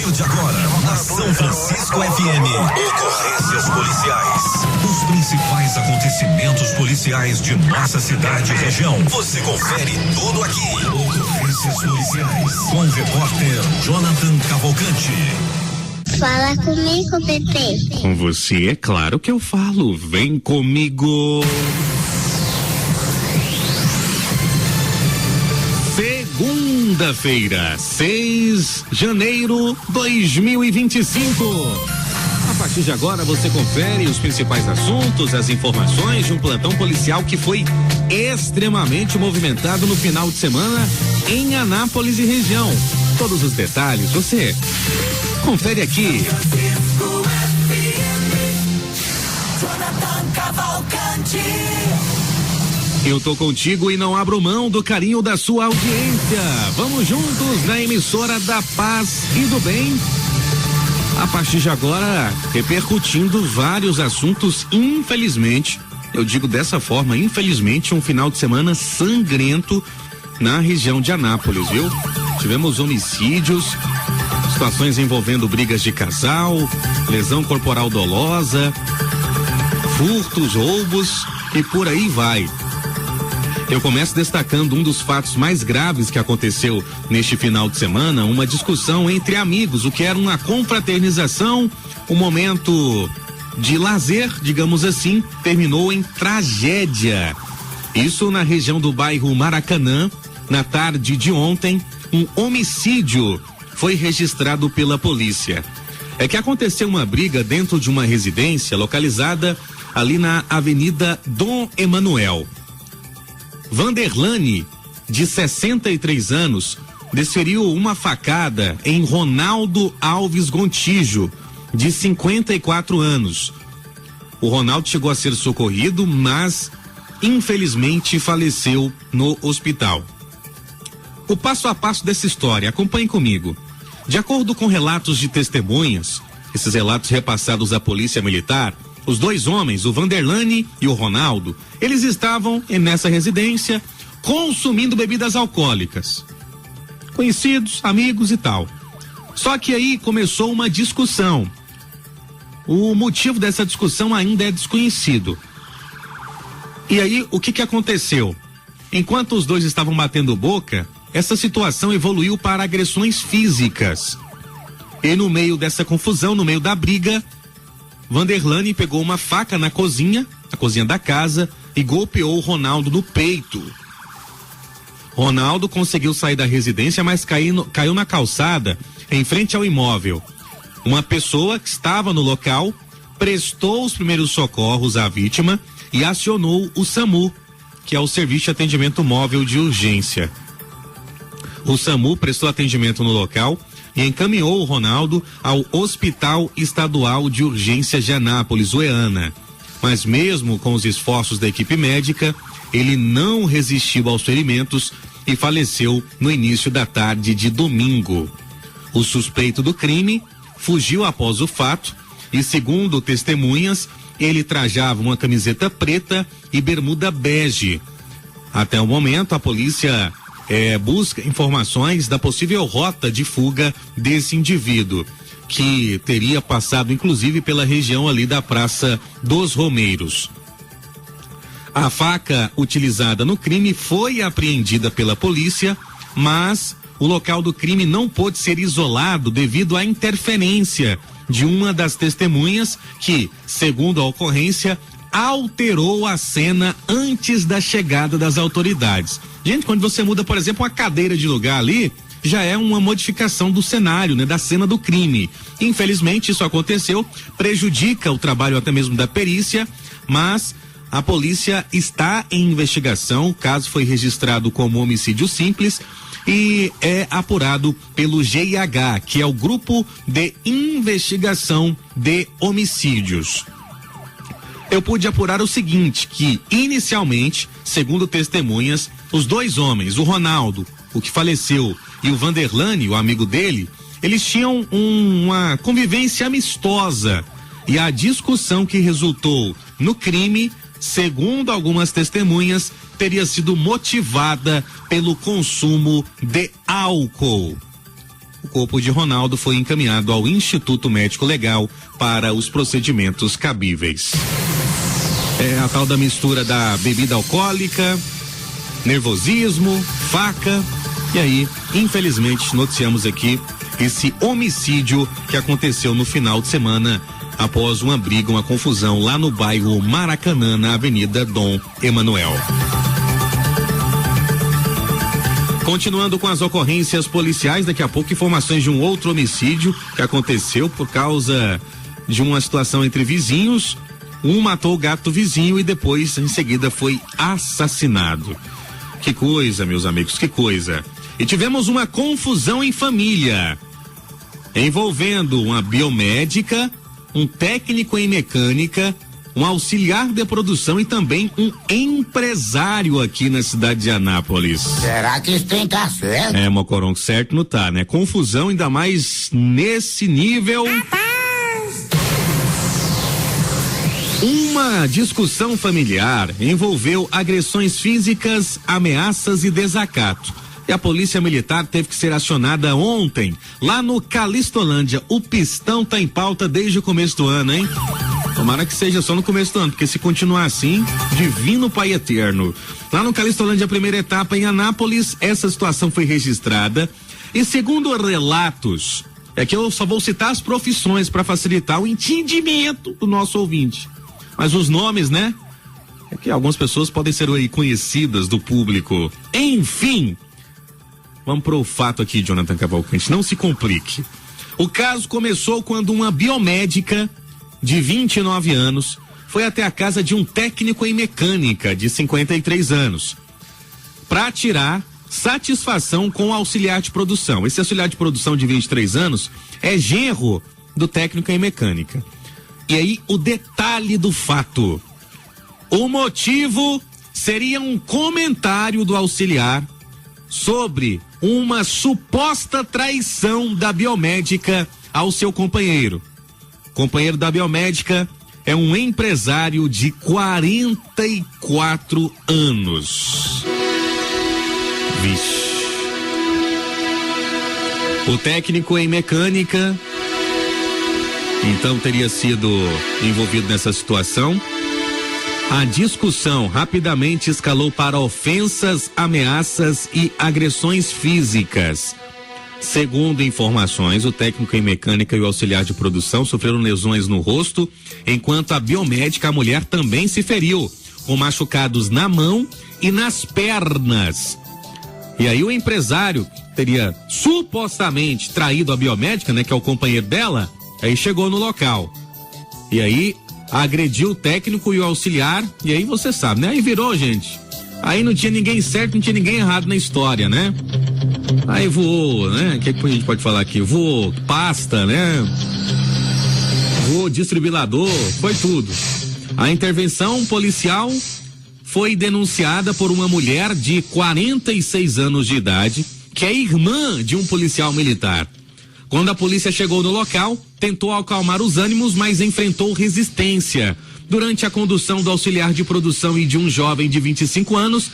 partir de agora, na São Francisco FM, ocorrências policiais. Os principais acontecimentos policiais de nossa cidade e região. Você confere tudo aqui. Ocorrências policiais. Com o repórter Jonathan Cavalcante. Fala comigo, bebê. Com você, é claro que eu falo. Vem comigo. Segunda-feira, 6 de janeiro 2025. A partir de agora você confere os principais assuntos, as informações de um plantão policial que foi extremamente movimentado no final de semana em Anápolis e região. Todos os detalhes você confere aqui. Eu tô contigo e não abro mão do carinho da sua audiência. Vamos juntos na emissora da paz e do bem. A partir de agora, repercutindo vários assuntos, infelizmente, eu digo dessa forma, infelizmente, um final de semana sangrento na região de Anápolis, viu? Tivemos homicídios, situações envolvendo brigas de casal, lesão corporal dolosa, furtos, roubos e por aí vai. Eu começo destacando um dos fatos mais graves que aconteceu neste final de semana, uma discussão entre amigos, o que era uma confraternização, um momento de lazer, digamos assim, terminou em tragédia. Isso na região do bairro Maracanã, na tarde de ontem, um homicídio foi registrado pela polícia. É que aconteceu uma briga dentro de uma residência localizada ali na Avenida Dom Emanuel. Vanderlane, de 63 anos, desferiu uma facada em Ronaldo Alves Gontijo, de 54 anos. O Ronaldo chegou a ser socorrido, mas infelizmente faleceu no hospital. O passo a passo dessa história, acompanhe comigo. De acordo com relatos de testemunhas, esses relatos repassados à polícia militar, os dois homens, o Vanderlane e o Ronaldo, eles estavam nessa residência consumindo bebidas alcoólicas. Conhecidos, amigos e tal. Só que aí começou uma discussão. O motivo dessa discussão ainda é desconhecido. E aí, o que aconteceu? Enquanto os dois estavam batendo boca, essa situação evoluiu para agressões físicas. E no meio dessa confusão, no meio da briga, Vanderlane pegou uma faca na cozinha da casa, e golpeou o Ronaldo no peito. Ronaldo conseguiu sair da residência, mas caiu na calçada, em frente ao imóvel. Uma pessoa que estava no local prestou os primeiros socorros à vítima e acionou o SAMU, que é o Serviço de Atendimento Móvel de Urgência. O SAMU prestou atendimento no local e encaminhou o Ronaldo ao Hospital Estadual de Urgências de Anápolis, o EANA. Mas mesmo com os esforços da equipe médica, ele não resistiu aos ferimentos e faleceu no início da tarde de domingo. O suspeito do crime fugiu após o fato e, segundo testemunhas, ele trajava uma camiseta preta e bermuda bege. Até o momento, a polícia busca informações da possível rota de fuga desse indivíduo, que teria passado inclusive pela região ali da Praça dos Romeiros. A faca utilizada no crime foi apreendida pela polícia, mas o local do crime não pôde ser isolado devido à interferência de uma das testemunhas que, segundo a ocorrência, alterou a cena antes da chegada das autoridades. Gente, quando você muda, por exemplo, uma cadeira de lugar ali, já é uma modificação do cenário, né, da cena do crime. Infelizmente, isso aconteceu, prejudica o trabalho até mesmo da perícia, mas a polícia está em investigação. O caso foi registrado como homicídio simples e é apurado pelo GIH, que é o Grupo de Investigação de Homicídios. Eu pude apurar o seguinte, que inicialmente, segundo testemunhas, os dois homens, o Ronaldo, o que faleceu, e o Vanderlane, o amigo dele, eles tinham uma convivência amistosa, e a discussão que resultou no crime, segundo algumas testemunhas, teria sido motivada pelo consumo de álcool. o corpo de Ronaldo foi encaminhado ao Instituto Médico Legal para os procedimentos cabíveis. É a tal da mistura da bebida alcoólica, nervosismo, faca, e aí, infelizmente, noticiamos aqui esse homicídio que aconteceu no final de semana após uma briga, uma confusão lá no bairro Maracanã, na Avenida Dom Emanuel. Continuando com as ocorrências policiais, daqui a pouco informações de um outro homicídio que aconteceu por causa de uma situação entre vizinhos. Um matou o gato vizinho e depois, em seguida, foi assassinado. Que coisa, meus amigos, que coisa. E tivemos uma confusão em família, envolvendo uma biomédica, um técnico em mecânica, um auxiliar de produção e também um empresário aqui na cidade de Anápolis. Será que isso tem que tá certo? É, Mocorongo, certo não tá, né? Confusão ainda mais nesse nível. Uma discussão familiar envolveu agressões físicas, ameaças e desacato. E a polícia militar teve que ser acionada ontem, lá no Calistolândia. O pistão tá em pauta desde o começo do ano, hein? Tomara que seja só no começo do ano, porque se continuar assim, divino Pai Eterno. Lá no Calistolândia, a primeira etapa em Anápolis, essa situação foi registrada. E segundo relatos, é que eu só vou citar as profissões para facilitar o entendimento do nosso ouvinte. Mas os nomes, né? É que algumas pessoas podem ser aí conhecidas do público. Enfim, vamos pro fato aqui, Jonathan Cavalcante, não se complique. O caso começou quando uma biomédica de 29 anos foi até a casa de um técnico em mecânica de 53 anos para tirar satisfação com o auxiliar de produção. Esse auxiliar de produção de 23 anos é genro do técnico em mecânica. E aí o detalhe do fato: o motivo seria um comentário do auxiliar sobre uma suposta traição da biomédica ao seu companheiro. O companheiro da biomédica é um empresário de 44 anos. Vixe. O técnico em mecânica então teria sido envolvido nessa situação. A discussão rapidamente escalou para ofensas, ameaças e agressões físicas. Segundo informações, o técnico em mecânica e o auxiliar de produção sofreram lesões no rosto, enquanto a biomédica, a mulher, também se feriu, com machucados na mão e nas pernas. E aí o empresário teria supostamente traído a biomédica, né, que é o companheiro dela. Aí chegou no local, e aí agrediu o técnico e o auxiliar, e aí você sabe, né? Aí virou, gente. Aí não tinha ninguém certo, não tinha ninguém errado na história, né? Aí voou, né? O que a gente pode falar aqui? Voou pasta, né? Voou desfibrilador, foi tudo. A intervenção policial foi denunciada por uma mulher de 46 anos de idade, que é irmã de um policial militar. Quando a polícia chegou no local, tentou acalmar os ânimos, mas enfrentou resistência. Durante a condução do auxiliar de produção e de um jovem de 25 anos,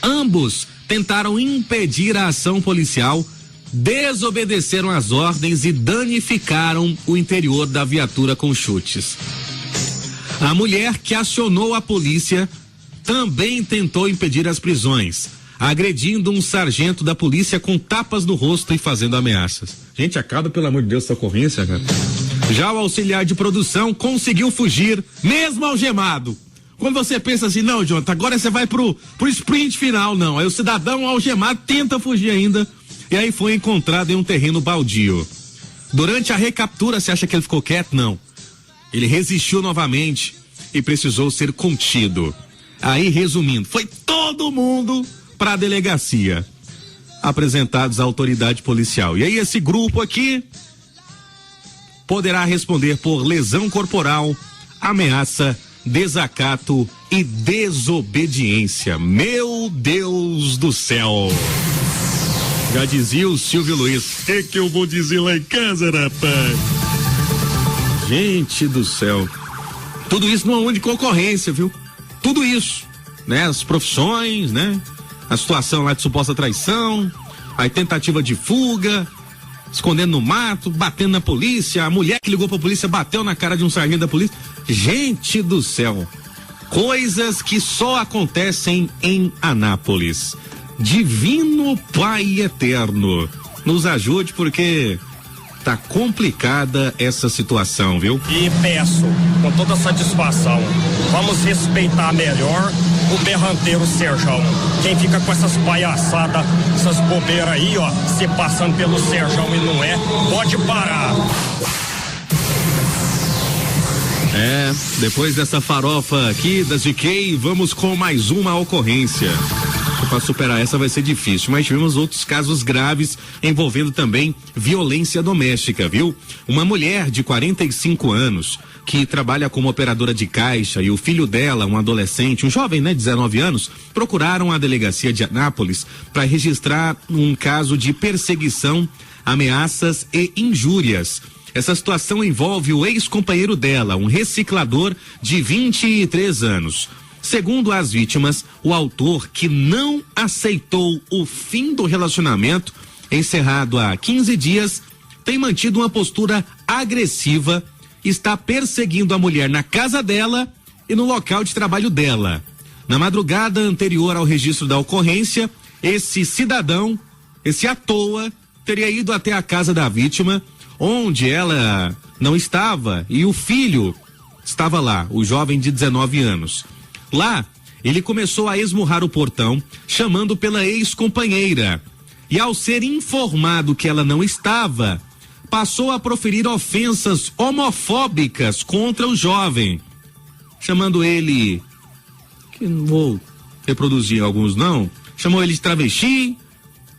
ambos tentaram impedir a ação policial, desobedeceram as ordens e danificaram o interior da viatura com chutes. A mulher que acionou a polícia também tentou impedir as prisões, agredindo um sargento da polícia com tapas no rosto e fazendo ameaças. Gente, acaba, pelo amor de Deus, essa ocorrência, cara. Já o auxiliar de produção conseguiu fugir, mesmo algemado. Quando você pensa assim, não, Jonathan, agora você vai pro sprint final, não. Aí o cidadão algemado tenta fugir ainda, e aí foi encontrado em um terreno baldio. Durante a recaptura, você acha que ele ficou quieto? Não. Ele resistiu novamente e precisou ser contido. Aí, resumindo, foi todo mundo para a delegacia, apresentados à autoridade policial. E aí esse grupo aqui poderá responder por lesão corporal, ameaça, desacato e desobediência. Meu Deus do céu! Já dizia o Silvio Luiz, é que eu vou dizer lá em casa, rapaz. Gente do céu. Tudo isso numa única ocorrência, viu? Tudo isso, né? As profissões, né? A situação lá de suposta traição, a tentativa de fuga, escondendo no mato, batendo na polícia, a mulher que ligou pra polícia bateu na cara de um sargento da polícia. Gente do céu, coisas que só acontecem em Anápolis. Divino Pai Eterno, nos ajude porque tá complicada essa situação, viu? E peço, com toda satisfação, vamos respeitar melhor o berranteiro Serjão. Quem fica com essas palhaçadas, essas bobeiras aí, ó, se passando pelo Serjão e não é, pode parar. Depois dessa farofa aqui da GK, vamos com mais uma ocorrência. Para superar essa vai ser difícil, mas tivemos outros casos graves envolvendo também violência doméstica, viu? Uma mulher de 45 anos que trabalha como operadora de caixa e o filho dela, um adolescente, um jovem, né, 19 anos, procuraram a delegacia de Anápolis para registrar um caso de perseguição, ameaças e injúrias. Essa situação envolve o ex-companheiro dela, um reciclador de 23 anos. Segundo as vítimas, o autor, que não aceitou o fim do relacionamento, encerrado há 15 dias, tem mantido uma postura agressiva, está perseguindo a mulher na casa dela e no local de trabalho dela. Na madrugada anterior ao registro da ocorrência, esse cidadão, esse à toa, teria ido até a casa da vítima, onde ela não estava, e o filho estava lá, o jovem de 19 anos. Lá, ele começou a esmurrar o portão, chamando pela ex-companheira. E ao ser informado que ela não estava, passou a proferir ofensas homofóbicas contra o jovem, chamando ele, que não vou reproduzir alguns não, chamou ele de travesti,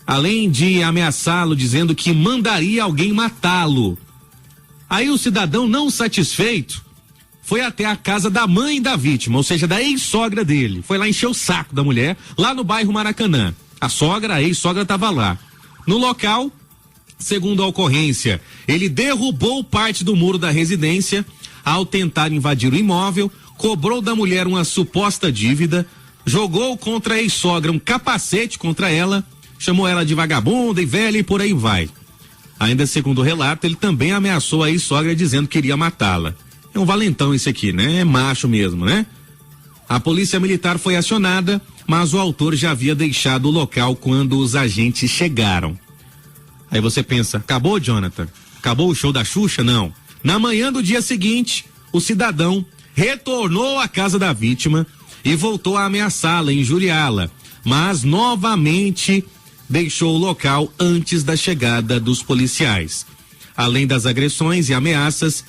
além de ameaçá-lo, dizendo que mandaria alguém matá-lo. Aí o cidadão, não satisfeito, foi até a casa da mãe da vítima, ou seja, da ex-sogra dele. Foi lá encher o saco da mulher, lá no bairro Maracanã. A ex-sogra estava lá. No local, segundo a ocorrência, ele derrubou parte do muro da residência ao tentar invadir o imóvel, cobrou da mulher uma suposta dívida, jogou contra a ex-sogra um capacete contra ela, chamou ela de vagabunda e velha e por aí vai. Ainda segundo o relato, ele também ameaçou a ex-sogra dizendo que iria matá-la. É um valentão esse aqui, né? É macho mesmo, né? A polícia militar foi acionada, mas o autor já havia deixado o local quando os agentes chegaram. Aí você pensa, acabou, Jonathan? Acabou o show da Xuxa? Não. Na manhã do dia seguinte, o cidadão retornou à casa da vítima e voltou a ameaçá-la, injuriá-la, mas novamente deixou o local antes da chegada dos policiais. Além das agressões e ameaças,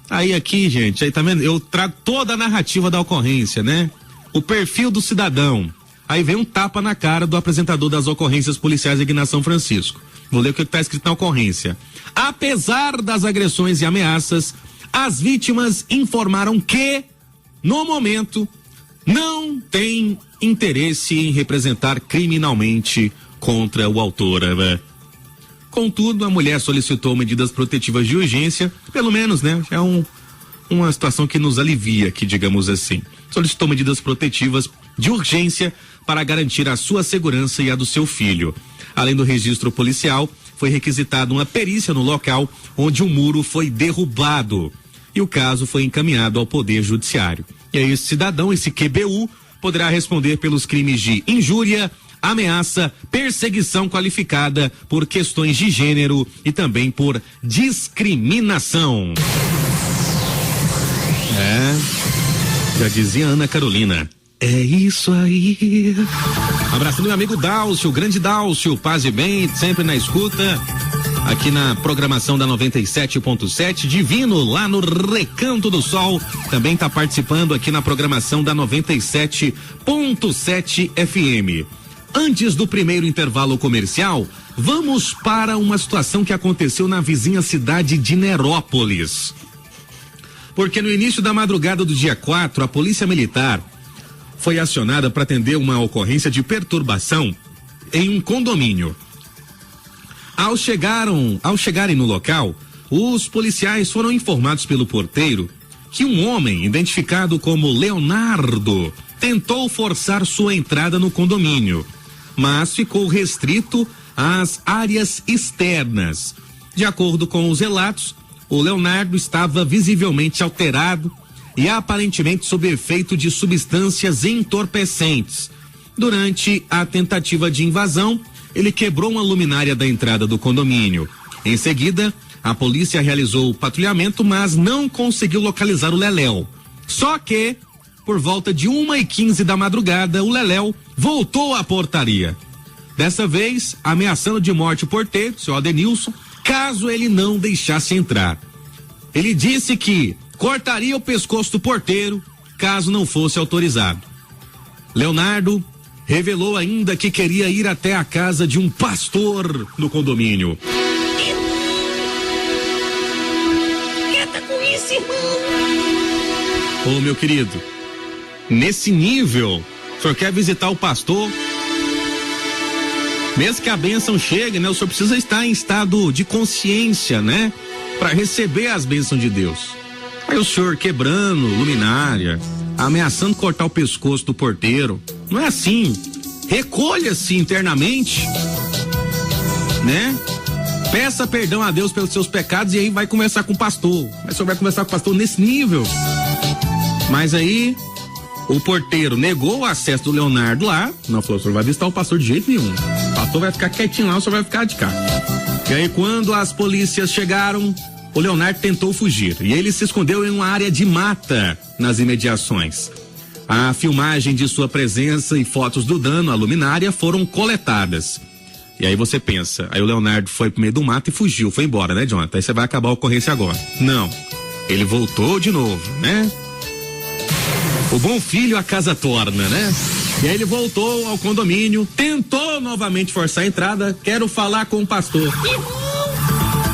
aí aqui, gente, aí tá vendo? Eu trago toda a narrativa da ocorrência, né? O perfil do cidadão. Aí vem um tapa na cara do apresentador das ocorrências policiais aqui na São Francisco. Vou ler o que está escrito na ocorrência. Apesar das agressões e ameaças, as vítimas informaram que, no momento, não têm interesse em representar criminalmente contra o autor. Contudo, a mulher solicitou medidas protetivas de urgência, pelo menos, né? É uma situação que nos alivia aqui, digamos assim. Solicitou medidas protetivas de urgência para garantir a sua segurança e a do seu filho. Além do registro policial, foi requisitada uma perícia no local onde o muro foi derrubado. E o caso foi encaminhado ao Poder Judiciário. E aí esse cidadão, esse QBU, poderá responder pelos crimes de injúria, ameaça, perseguição qualificada por questões de gênero e também por discriminação. Já dizia Ana Carolina. É isso aí. Abraço do meu amigo Dálcio, o grande Dálcio, paz e bem, sempre na escuta, aqui na programação da 97.7, Divino, lá no Recanto do Sol, também tá participando aqui na programação da 97.7 FM. Antes do primeiro intervalo comercial, vamos para uma situação que aconteceu na vizinha cidade de Nerópolis. Porque no início da madrugada do dia 4, a Polícia Militar foi acionada para atender uma ocorrência de perturbação em um condomínio. Ao chegarem no local, os policiais foram informados pelo porteiro que um homem identificado como Leonardo tentou forçar sua entrada no condomínio, mas ficou restrito às áreas externas. De acordo com os relatos, o Leonardo estava visivelmente alterado e aparentemente sob efeito de substâncias entorpecentes. Durante a tentativa de invasão, ele quebrou uma luminária da entrada do condomínio. Em seguida, a polícia realizou o patrulhamento, mas não conseguiu localizar o Leléu. Só que, por volta de 1h15 da madrugada, o Leléu voltou à portaria. Dessa vez, ameaçando de morte o porteiro, seu Adenilson, caso ele não deixasse entrar. Ele disse que cortaria o pescoço do porteiro caso não fosse autorizado. Leonardo revelou ainda que queria ir até a casa de um pastor no condomínio. Quieta com isso, irmão. Ô, meu querido, nesse nível, o senhor quer visitar o pastor? Mesmo que a bênção chegue, né? O senhor precisa estar em estado de consciência, né? Para receber as bênçãos de Deus. Aí o senhor quebrando luminária, ameaçando cortar o pescoço do porteiro. Não é assim. Recolha-se internamente, né? Peça perdão a Deus pelos seus pecados e aí vai conversar com o pastor. Mas o senhor vai conversar com o pastor nesse nível. Mas aí o porteiro negou o acesso do Leonardo lá. Não, falou, o senhor vai visitar o pastor de jeito nenhum. O pastor vai ficar quietinho lá, o senhor vai ficar de cá. E aí quando as polícias chegaram, o Leonardo tentou fugir. E ele se escondeu em uma área de mata nas imediações. A filmagem de sua presença e fotos do dano à luminária foram coletadas. E aí você pensa, aí o Leonardo foi pro meio do mato e fugiu, foi embora, né, Jonathan? Aí você vai acabar a ocorrência agora. Não, ele voltou de novo, né? O bom filho a casa torna, né? E aí ele voltou ao condomínio, tentou novamente forçar a entrada, quero falar com o pastor.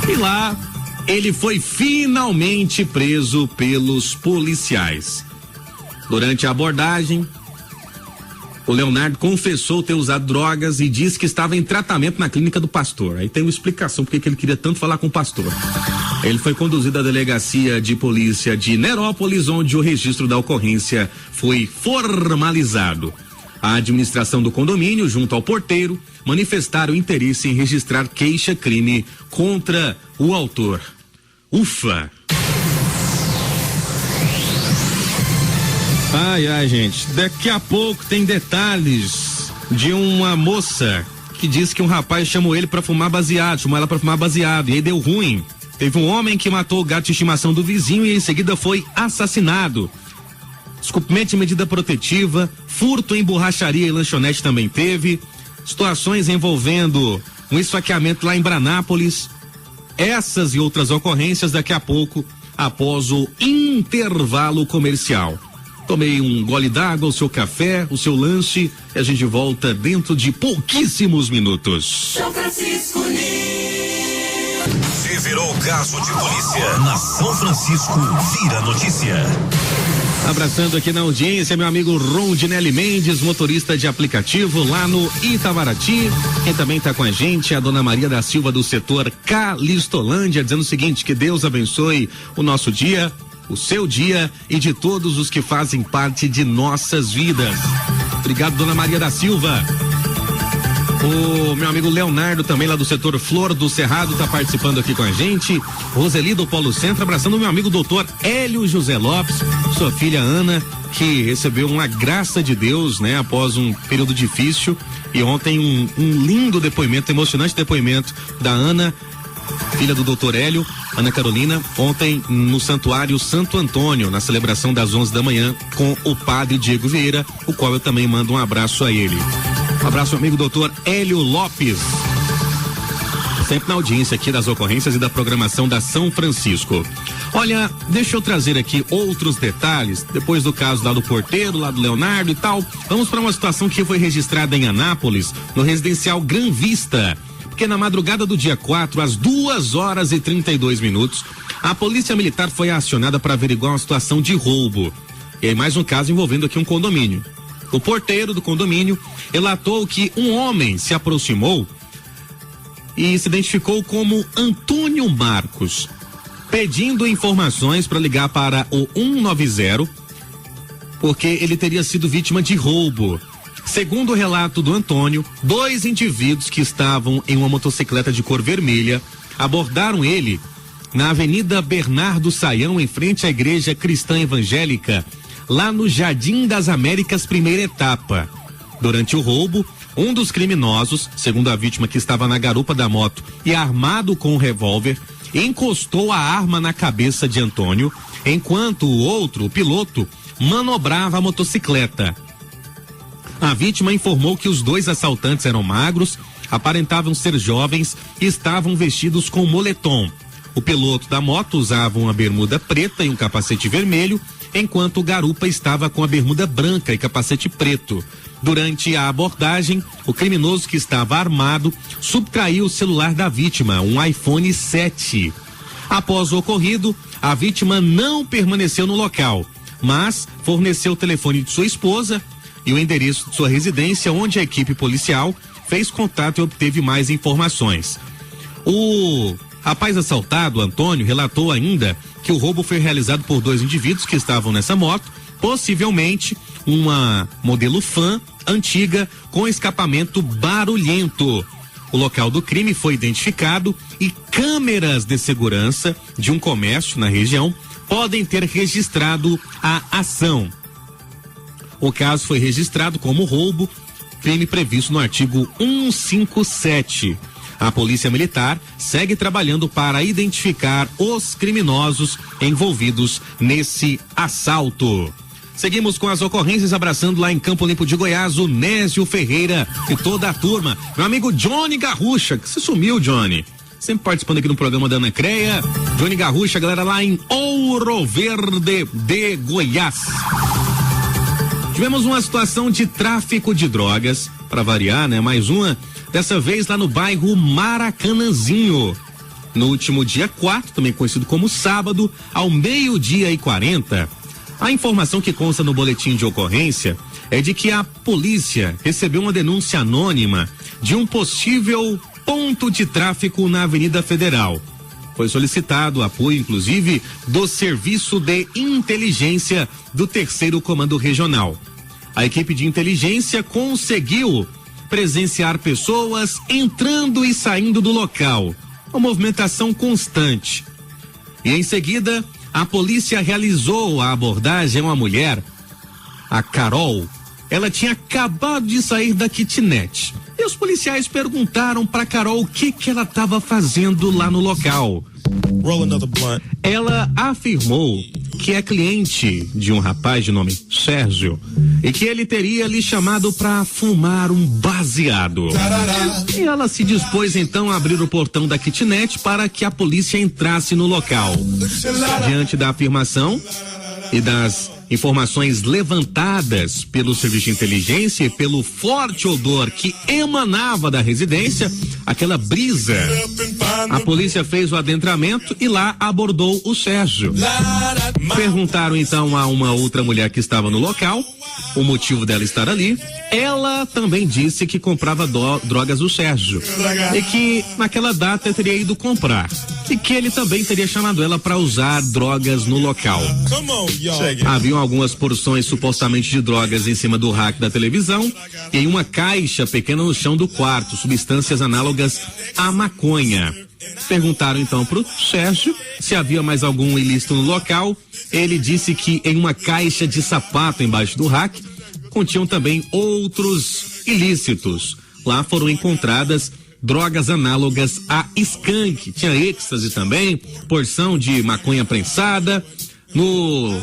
E lá, ele foi finalmente preso pelos policiais. Durante a abordagem, o Leonardo confessou ter usado drogas e disse que estava em tratamento na clínica do pastor. Aí tem uma explicação porque que ele queria tanto falar com o pastor. Ele foi conduzido à delegacia de polícia de Nerópolis, onde o registro da ocorrência foi formalizado. A administração do condomínio, junto ao porteiro, manifestaram interesse em registrar queixa-crime contra o autor. Ufa! Ai, gente, daqui a pouco tem detalhes de uma moça que disse que um rapaz chamou ela pra fumar baseado, e aí deu ruim. Teve um homem que matou o gato de estimação do vizinho e em seguida foi assassinado. Descumprimento de medida protetiva, furto em borracharia e lanchonete também teve, situações envolvendo um esfaqueamento lá em Branápolis. Essas e outras ocorrências daqui a pouco, após o intervalo comercial. Tomei um gole d'água, o seu café, o seu lanche e a gente volta dentro de pouquíssimos minutos. São Francisco Se virou caso de polícia na São Francisco, vira notícia. Abraçando aqui na audiência, meu amigo Rondinelli Mendes, motorista de aplicativo lá no Itamaraty. Quem também está com a gente é a dona Maria da Silva do setor Calistolândia, dizendo o seguinte, que Deus abençoe o nosso dia, o seu dia e de todos os que fazem parte de nossas vidas. Obrigado, dona Maria da Silva. O meu amigo Leonardo também lá do setor Flor do Cerrado tá participando aqui com a gente. Roseli do Polo Centro, abraçando o meu amigo doutor Hélio José Lopes, sua filha Ana, que recebeu uma graça de Deus, né? Após um período difícil e ontem um lindo depoimento, emocionante depoimento da Ana, filha do doutor Hélio, Ana Carolina, ontem no Santuário Santo Antônio, na celebração das 11 da manhã com o padre Diego Vieira, o qual eu também mando um abraço a ele. Um abraço, amigo doutor Hélio Lopes. Sempre na audiência aqui das ocorrências e da programação da São Francisco. Olha, deixa eu trazer aqui outros detalhes, depois do caso lá do porteiro, lá do Leonardo e tal. Vamos para uma situação que foi registrada em Anápolis, no residencial Gran Vista. Porque na madrugada do dia 4, às 2h32, a polícia militar foi acionada para averiguar uma situação de roubo. E aí mais um caso envolvendo aqui um condomínio. O porteiro do condomínio relatou que um homem se aproximou e se identificou como Antônio Marcos, pedindo informações para ligar para o 190, porque ele teria sido vítima de roubo. Segundo o relato do Antônio, 2 indivíduos que estavam em uma motocicleta de cor vermelha abordaram ele na Avenida Bernardo Saião, em frente à Igreja Cristã Evangélica, lá no Jardim das Américas, primeira etapa. Durante o roubo, um dos criminosos, segundo a vítima que estava na garupa da moto e armado com um revólver, encostou a arma na cabeça de Antônio, enquanto o outro, o piloto, manobrava a motocicleta. A vítima informou que os dois assaltantes eram magros, aparentavam ser jovens e estavam vestidos com moletom. O piloto da moto usava uma bermuda preta e um capacete vermelho, enquanto o garupa estava com a bermuda branca e capacete preto. Durante a abordagem, o criminoso, que estava armado, subtraiu o celular da vítima, um iPhone 7. Após o ocorrido, a vítima não permaneceu no local, mas forneceu o telefone de sua esposa e o endereço de sua residência, onde a equipe policial fez contato e obteve mais informações. O rapaz assaltado, Antônio, relatou ainda que o roubo foi realizado por dois indivíduos que estavam nessa moto, possivelmente uma modelo Fan antiga com escapamento barulhento. O local do crime foi identificado e câmeras de segurança de um comércio na região podem ter registrado a ação. O caso foi registrado como roubo, crime previsto no artigo 157. A Polícia Militar segue trabalhando para identificar os criminosos envolvidos nesse assalto. Seguimos com as ocorrências, abraçando lá em Campo Limpo de Goiás o Nésio Ferreira e toda a turma. Meu amigo Johnny Garrucha, que se sumiu, Johnny. Sempre participando aqui no programa da Ana Creia. Johnny Garrucha, galera lá em Ouro Verde de Goiás. Tivemos uma situação de tráfico de drogas, para variar, né? Mais uma, dessa vez lá no bairro Maracanãzinho. No último dia 4, também conhecido como sábado, ao 12:40. A informação que consta no boletim de ocorrência é de que a polícia recebeu uma denúncia anônima de um possível ponto de tráfico na Avenida Federal. Foi solicitado apoio, inclusive, do Serviço de Inteligência do 3º Comando Regional. A equipe de inteligência conseguiu presenciar pessoas entrando e saindo do local, uma movimentação constante. E em seguida, a polícia realizou a abordagem a uma mulher, a Carol. Ela tinha acabado de sair da kitnet. E os policiais perguntaram para Carol o que ela estava fazendo lá no local. Ela afirmou que é cliente de um rapaz de nome Sérgio e que ele teria lhe chamado para fumar um baseado. E ela se dispôs então a abrir o portão da kitnet para que a polícia entrasse no local. Diante da afirmação e das informações levantadas pelo serviço de inteligência e pelo forte odor que emanava da residência, aquela brisa, a polícia fez o adentramento e lá abordou o Sérgio. Perguntaram então a uma outra mulher que estava no local o motivo dela estar ali. Ela também disse que comprava drogas do Sérgio e que naquela data teria ido comprar e que ele também teria chamado ela para usar drogas no local. Haviam algumas porções supostamente de drogas em cima do rack da televisão e em uma caixa pequena no chão do quarto, substâncias análogas à maconha. Perguntaram então pro Sérgio se havia mais algum ilícito no local. Ele disse que em uma caixa de sapato embaixo do rack continham também outros ilícitos. Lá foram encontradas drogas análogas a skunk, tinha êxtase também, porção de maconha prensada. No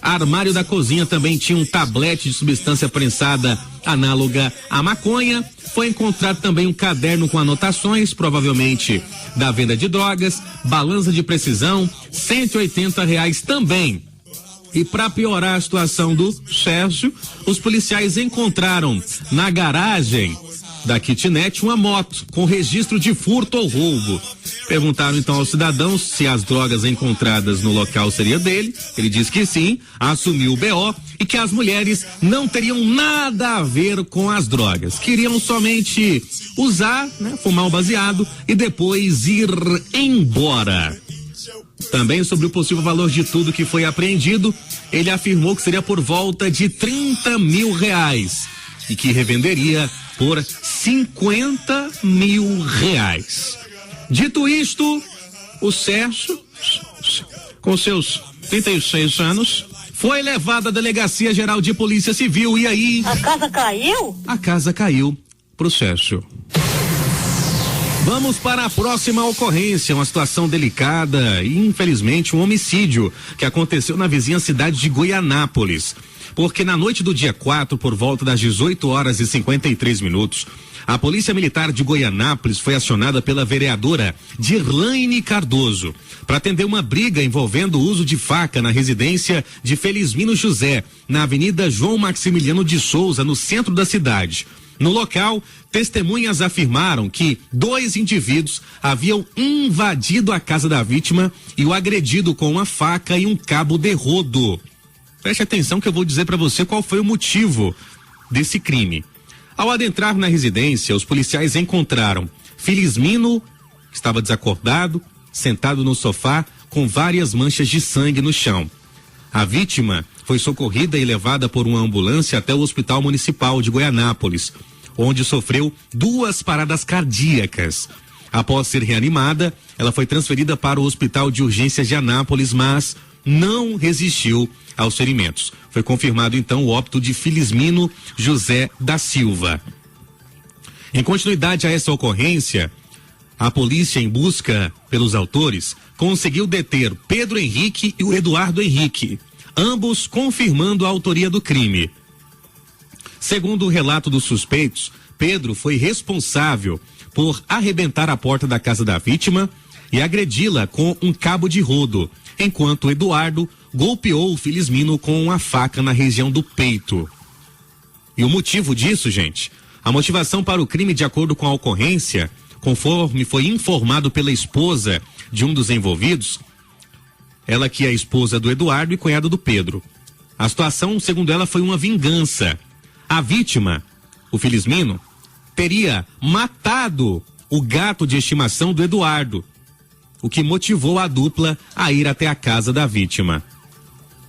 armário da cozinha também tinha um tablete de substância prensada análoga à maconha. Foi encontrado também um caderno com anotações, provavelmente da venda de drogas, balança de precisão, R$180 também. E para piorar a situação do Sérgio, os policiais encontraram na garagem da kitnet uma moto com registro de furto ou roubo. Perguntaram então aos cidadãos se as drogas encontradas no local seria dele. Ele disse que sim, assumiu o BO e que as mulheres não teriam nada a ver com as drogas. Queriam somente usar, né, fumar um baseado e depois ir embora. Também sobre o possível valor de tudo que foi apreendido, ele afirmou que seria por volta de R$30 mil e que revenderia por R$50 mil. Dito isto, o Sérgio, com seus 36 anos, foi levado à Delegacia Geral de Polícia Civil e aí... A casa caiu? A casa caiu pro Sérgio. Vamos para a próxima ocorrência, uma situação delicada e infelizmente um homicídio que aconteceu na vizinha cidade de Goianápolis. Porque na noite do dia 4, por volta das 18h53, a Polícia Militar de Goianápolis foi acionada pela vereadora Dirlaine Cardoso para atender uma briga envolvendo o uso de faca na residência de Felizmino José, na Avenida João Maximiliano de Souza, no centro da cidade. No local, testemunhas afirmaram que 2 indivíduos haviam invadido a casa da vítima e o agredido com uma faca e um cabo de rodo. Preste atenção que eu vou dizer para você qual foi o motivo desse crime. Ao adentrar na residência, os policiais encontraram Felizmino, que estava desacordado, sentado no sofá com várias manchas de sangue no chão. A vítima foi socorrida e levada por uma ambulância até o Hospital Municipal de Goianápolis, onde sofreu 2 paradas cardíacas. Após ser reanimada, ela foi transferida para o Hospital de Urgências de Anápolis, mas não resistiu aos ferimentos. Foi confirmado então o óbito de Felizmino José da Silva. Em continuidade a essa ocorrência, a polícia, em busca pelos autores, conseguiu deter Pedro Henrique e o Eduardo Henrique, ambos confirmando a autoria do crime. Segundo o relato dos suspeitos, Pedro foi responsável por arrebentar a porta da casa da vítima e agredi-la com um cabo de rodo, enquanto Eduardo golpeou o Felizmino com uma faca na região do peito. E o motivo disso, gente? A motivação para o crime, de acordo com a ocorrência, conforme foi informado pela esposa de um dos envolvidos, ela que é a esposa do Eduardo e cunhada do Pedro. A situação, segundo ela, foi uma vingança. A vítima, o Felizmino, teria matado o gato de estimação do Eduardo, o que motivou a dupla a ir até a casa da vítima.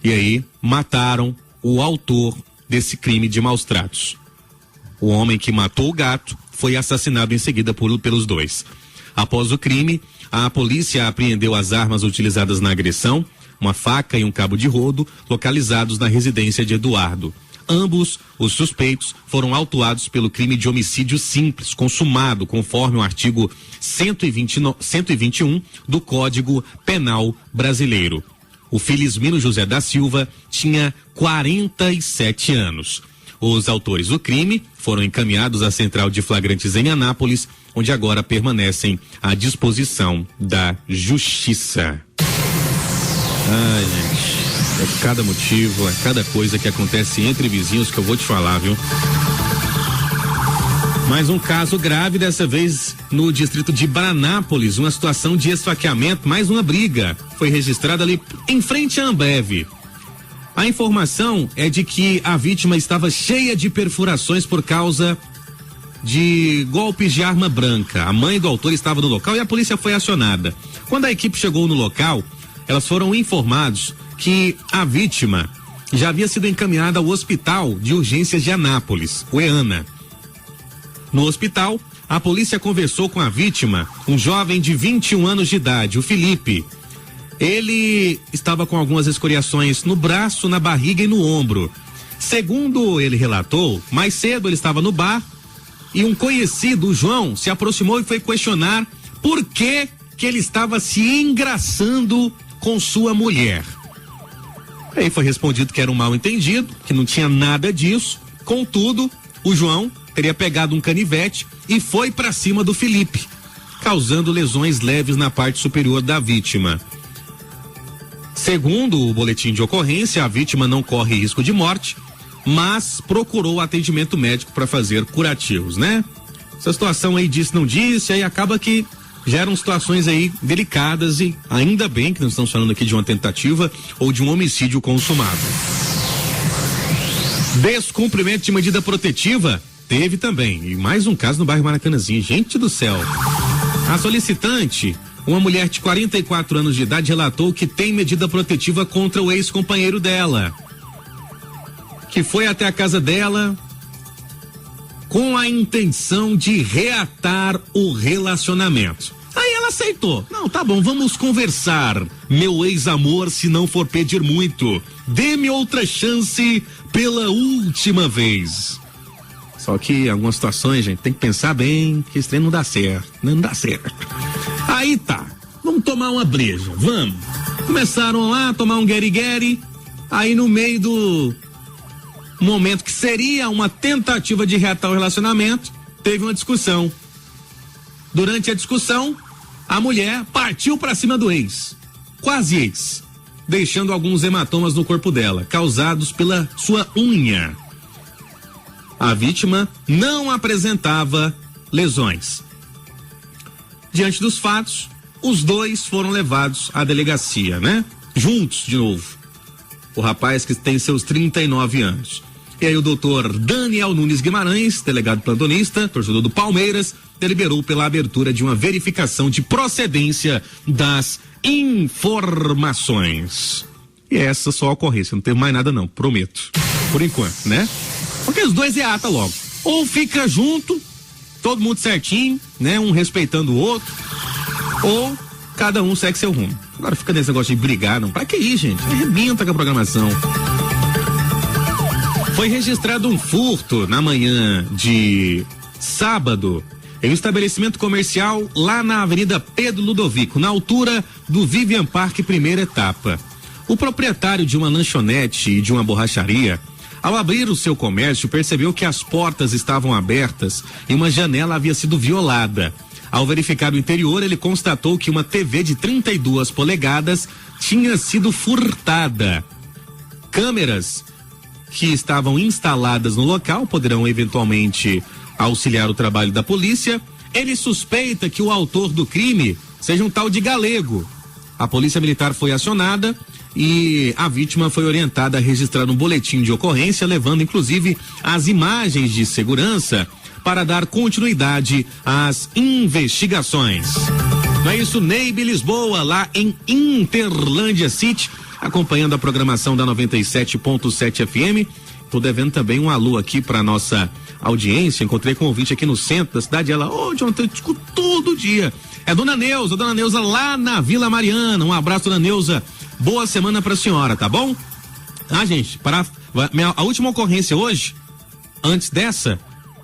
E aí, mataram o autor desse crime de maus tratos. O homem que matou o gato foi assassinado em seguida pelos dois. Após o crime, a polícia apreendeu as armas utilizadas na agressão, uma faca e um cabo de rodo, localizados na residência de Eduardo. Ambos os suspeitos foram autuados pelo crime de homicídio simples, consumado conforme o artigo 121 do Código Penal Brasileiro. O Felizmino José da Silva tinha 47 anos. Os autores do crime foram encaminhados à Central de Flagrantes em Anápolis, onde agora permanecem à disposição da Justiça. Ai, gente. É cada motivo, é cada coisa que acontece entre vizinhos que eu vou te falar, viu? Mais um caso grave, dessa vez no distrito de Branápolis, uma situação de esfaqueamento, mais uma briga. Foi registrada ali em frente à Ambev. A informação é de que a vítima estava cheia de perfurações por causa de golpes de arma branca. A mãe do autor estava no local e a polícia foi acionada. Quando a equipe chegou no local, elas foram informados que a vítima já havia sido encaminhada ao Hospital de Urgências de Anápolis, o EANA. No hospital, a polícia conversou com a vítima, um jovem de 21 anos de idade, o Felipe. Ele estava com algumas escoriações no braço, na barriga e no ombro. Segundo ele relatou, mais cedo ele estava no bar e um conhecido, o João, se aproximou e foi questionar por que ele estava se engraçando com sua mulher. Aí foi respondido que era um mal entendido, que não tinha nada disso. Contudo, o João teria pegado um canivete e foi para cima do Felipe, causando lesões leves na parte superior da vítima. Segundo o boletim de ocorrência, a vítima não corre risco de morte, mas procurou atendimento médico para fazer curativos, né? Essa situação aí disse, não disse, aí acaba que geram situações aí delicadas e ainda bem que não estamos falando aqui de uma tentativa ou de um homicídio consumado. Descumprimento de medida protetiva teve também, e mais um caso no bairro Maracanãzinho, gente do céu. A solicitante, uma mulher de 44 anos de idade, relatou que tem medida protetiva contra o ex-companheiro dela, que foi até a casa dela com a intenção de reatar o relacionamento. Aí ela ela aceitou. Não, tá bom, vamos conversar. Meu ex-amor, se não for pedir muito, dê-me outra chance pela última vez. Só que em algumas situações, gente, tem que pensar bem que esse trem não dá certo. Não dá certo. Aí tá, vamos tomar uma breja, vamos. Começaram lá a tomar um gueri-gueri. Aí no meio do momento que seria uma tentativa de reatar o relacionamento, teve uma discussão. Durante a discussão, a mulher partiu pra cima do ex, quase ex, deixando alguns hematomas no corpo dela, causados pela sua unha. A vítima não apresentava lesões. Diante dos fatos, os dois foram levados à delegacia, né? Juntos de novo. O rapaz que tem seus 39 anos. E aí o doutor Daniel Nunes Guimarães, delegado plantonista, torcedor do Palmeiras, deliberou pela abertura de uma verificação de procedência das informações. E essa só a ocorrência, não teve mais nada não, prometo. Por enquanto, né? Porque os dois reatam logo. Ou fica junto, todo mundo certinho, né? Um respeitando o outro, ou cada um segue seu rumo. Agora fica nesse negócio de brigar, não. Pra que isso, gente? Arrebenta com a programação. Foi registrado um furto na manhã de sábado em um estabelecimento comercial lá na Avenida Pedro Ludovico, na altura do Vivian Park, primeira etapa. O proprietário de uma lanchonete e de uma borracharia, ao abrir o seu comércio, percebeu que as portas estavam abertas e uma janela havia sido violada. Ao verificar o interior, ele constatou que uma TV de 32 polegadas tinha sido furtada. Câmeras que estavam instaladas no local poderão eventualmente auxiliar o trabalho da polícia. Ele suspeita que o autor do crime seja um tal de Galego. A polícia militar foi acionada e a vítima foi orientada a registrar um boletim de ocorrência, levando inclusive as imagens de segurança para dar continuidade às investigações. Não é isso, Neibe Lisboa, lá em Interlândia City, acompanhando a programação da 97.7 FM. Tô devendo também um alô aqui para nossa audiência. Encontrei com um ouvinte aqui no centro da cidade. Ela, Jonathan, eu escuto todo dia. É Dona Neuza lá na Vila Mariana. Um abraço, Dona Neuza. Boa semana pra senhora, tá bom? Gente, a última ocorrência hoje,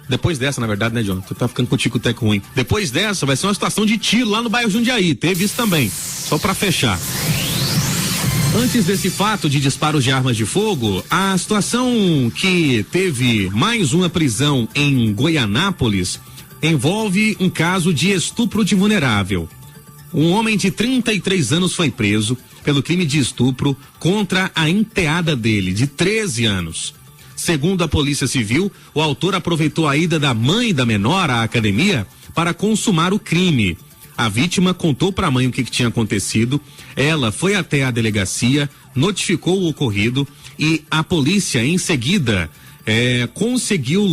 depois dessa, na verdade, né, Jonathan? Tá ficando com o tico-teco ruim. Depois dessa, vai ser uma situação de tiro lá no bairro Jundiaí. Teve isso também. Só pra fechar. Antes desse fato de disparos de armas de fogo, a situação que teve mais uma prisão em Goianápolis envolve um caso de estupro de vulnerável. Um homem de 33 anos foi preso pelo crime de estupro contra a enteada dele, de 13 anos. Segundo a Polícia Civil, o autor aproveitou a ida da mãe da menor à academia para consumar o crime. A vítima contou para a mãe o que tinha acontecido. Ela foi até a delegacia, notificou o ocorrido e a polícia, em seguida, conseguiu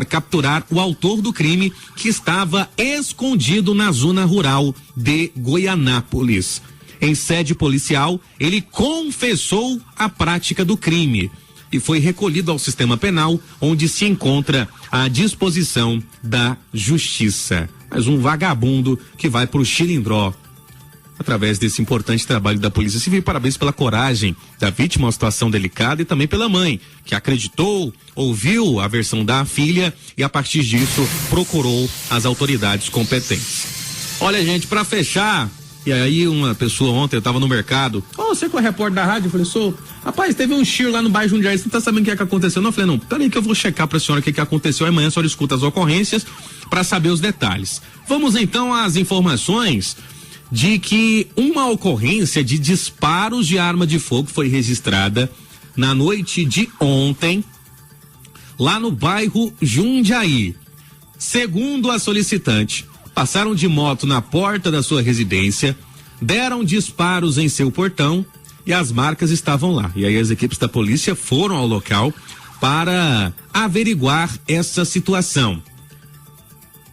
capturar o autor do crime, que estava escondido na zona rural de Goianápolis. Em sede policial, ele confessou a prática do crime e foi recolhido ao sistema penal, onde se encontra à disposição da justiça. Mais um vagabundo que vai pro Chilindró através desse importante trabalho da Polícia Civil. Parabéns pela coragem da vítima, uma situação delicada, e também pela mãe, que acreditou, ouviu a versão da filha e a partir disso procurou as autoridades competentes. Olha, gente, para fechar, e aí uma pessoa ontem, eu tava no mercado, você que é repórter da rádio? Eu falei, sou. Rapaz, teve um tiro lá no bairro Jundiaí, você não tá sabendo o que aconteceu? Não, eu falei, não, peraí que eu vou checar pra senhora o que aconteceu, amanhã a senhora escuta as ocorrências para saber os detalhes. Vamos então às informações de que uma ocorrência de disparos de arma de fogo foi registrada na noite de ontem, lá no bairro Jundiaí. Segundo a solicitante, passaram de moto na porta da sua residência, deram disparos em seu portão e as marcas estavam lá. E aí as equipes da polícia foram ao local para averiguar essa situação.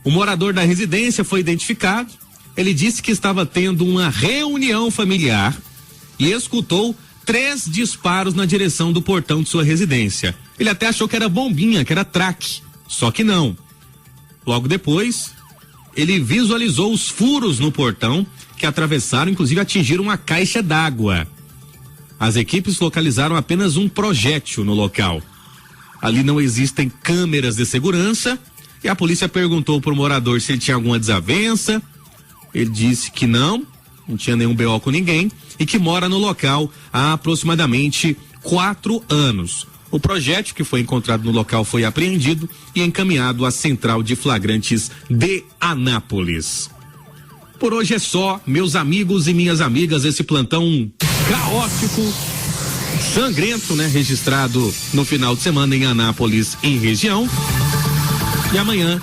O morador da residência foi identificado. Ele disse que estava tendo uma reunião familiar e escutou 3 disparos na direção do portão de sua residência. Ele até achou que era bombinha, que era traque, só que não. Logo depois, ele visualizou os furos no portão que atravessaram, inclusive atingiram uma caixa d'água. As equipes localizaram apenas um projétil no local. Ali não existem câmeras de segurança e a polícia perguntou pro morador se ele tinha alguma desavença. Ele disse que não tinha nenhum BO com ninguém e que mora no local há aproximadamente 4 anos. O projétil que foi encontrado no local foi apreendido e encaminhado à Central de Flagrantes de Anápolis. Por hoje é só, meus amigos e minhas amigas, esse plantão caótico, sangrento, né? Registrado no final de semana em Anápolis, em região. E amanhã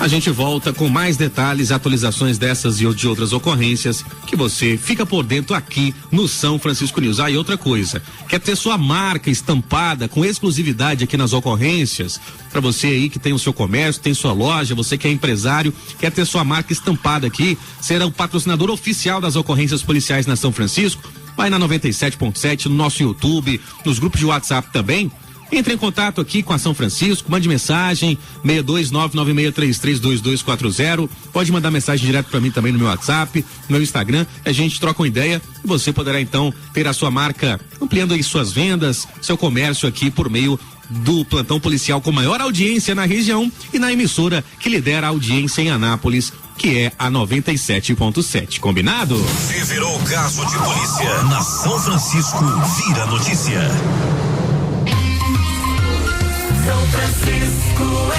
a gente volta com mais detalhes, atualizações dessas e de outras ocorrências que você fica por dentro aqui no São Francisco News. E outra coisa, quer ter sua marca estampada com exclusividade aqui nas ocorrências? Para você aí que tem o seu comércio, tem sua loja, você que é empresário, quer ter sua marca estampada aqui, ser o patrocinador oficial das ocorrências policiais na São Francisco? Vai na 97.7, no nosso YouTube, nos grupos de WhatsApp também. Entre em contato aqui com a São Francisco, mande mensagem, 62996332240, pode mandar mensagem direto para mim também no meu WhatsApp, no meu Instagram, a gente troca uma ideia e você poderá então ter a sua marca ampliando aí suas vendas, seu comércio aqui por meio do plantão policial com maior audiência na região e na emissora que lidera a audiência em Anápolis, que é a 97.7. Combinado? Se virou caso de polícia na São Francisco, vira notícia. São Francisco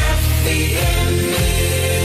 FM.